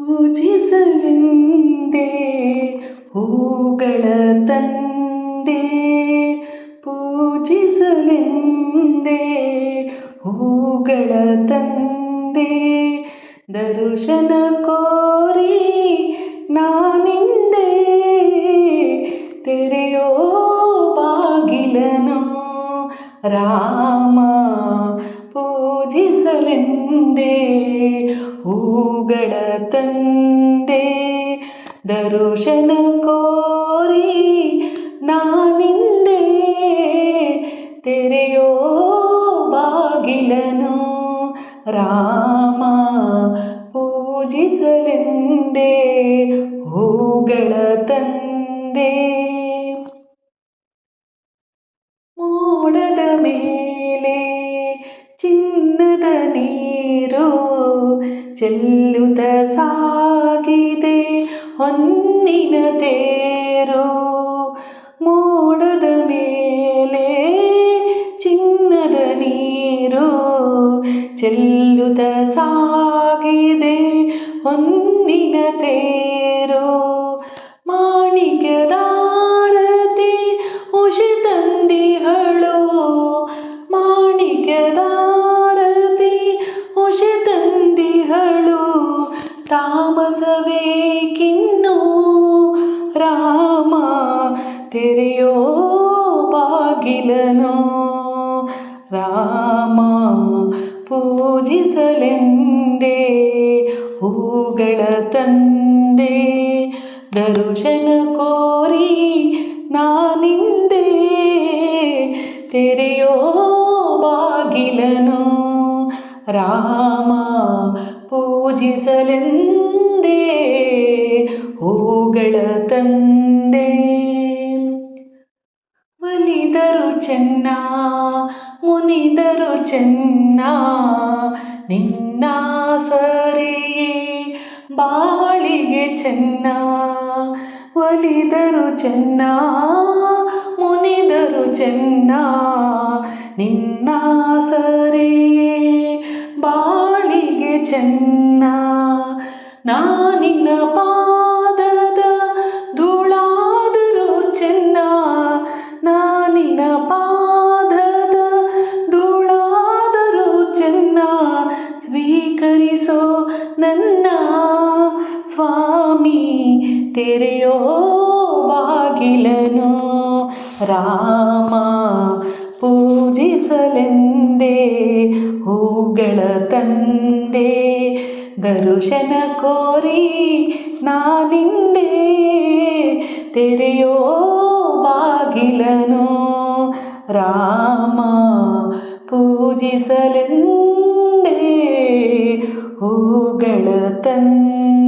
ಪೂಜಿಸಲೆಂದೇ ಹೂಗಳ ತಂದೆ, ಪೂಜಿಸಲೆಂದೇ ಹೂಗಳ ತಂದೆ, ದರ್ಶನ ಕೋರಿ ನಾನಿಂದೆ, ತೆರೆಯೋ ಬಾಗಿಲನು ರಾಮ. ಪೂಜಿಸಲೆಂದೇ ಹೂಗಳ ತಂದೆ, ದರ್ಶನ ಕೋರಿ ನಾನಿಂದೆ, ತೆರೆಯೋ ಬಾಗಿಲನು ರಾಮ. ಪೂಜಿಸಲೆಂದೇ ಹೂಗಳ ತಂದೆ. ಮೋಡದ ಮೇಲೆ ಚಿನ್ನದ ನೀರು ಚೆಲ್ಲುತ್ತ ಸಾಗಿದೆ ಹೊನ್ನಿನ ತೇರು. ಮೋಡದ ಮೇಲೆ ಚಿನ್ನದ ನೀರು ಚೆಲ್ಲುತ್ತ ಸಾಗಿದೆ ಹೊನ್ನಿನ ತೇರು. ಮಾಣಿಕ್ಯದಾರತಿ ಉಷಿ ತಂದಿಹಳು, ಮಾಣಿಕ್ಯದಾರತಿ ಉಷಿ ತಂದಿಹಳು, ತಾಮಸವೇಕಿನ್ನು ರಾಮ. ತೆರೆಯೋ ಬಾಗಿಲನು ರಾಮ. ಪೂಜಿಸಲೆಂದೇ ಹೂಗಳ ತಂದೆ, ದರ್ಶನ ಕೋರಿ ನಾನಿಂದೆ, ತೆರೆಯೋ ಬಾಗಿಲನು ರಾಮ. ಪೂಜಿಸಲೆಂದೇ ಹೂಗಳ ತಂದೆ. ಒಲಿದರು ಚೆನ್ನ ಮುನಿದರು ಚೆನ್ನ, ನಿನ್ನ ಸರಿಯೇ ಬಾಳಿಗೆ ಚೆನ್ನ. ಒಲಿದರು ಚೆನ್ನ ಮುನಿದರು ಚೆನ್ನ, ನಿನ್ನ ಸರಿಯೇ ಬಾಳಿಗೆ ಚೆನ್ನ. ನಾನಿನ್ನ ಪಾದದ ಧೂಳಾದರೂ ಚೆನ್ನ, ನಾನಿನ್ನ ಪಾದದ ಧೂಳಾದರೂ ಚೆನ್ನ. ಸ್ವೀಕರಿಸೋ ನನ್ನ ಸ್ವಾಮಿ, ತೆರೆಯೋ ಬಾಗಿಲನು ರಾಮ. ಪೂಜಿಸಲೆಂದೇ ಹೂಗಳ ತಂದೆ, ದರ್ಶನ ಕೋರಿ ನಾನಿಂದೆ, ತೆರೆಯೋ ಬಾಗಿಲನು ರಾಮ. ಪೂಜಿಸಲೆಂದೇ ಹೂಗಳ ತಂದೆ.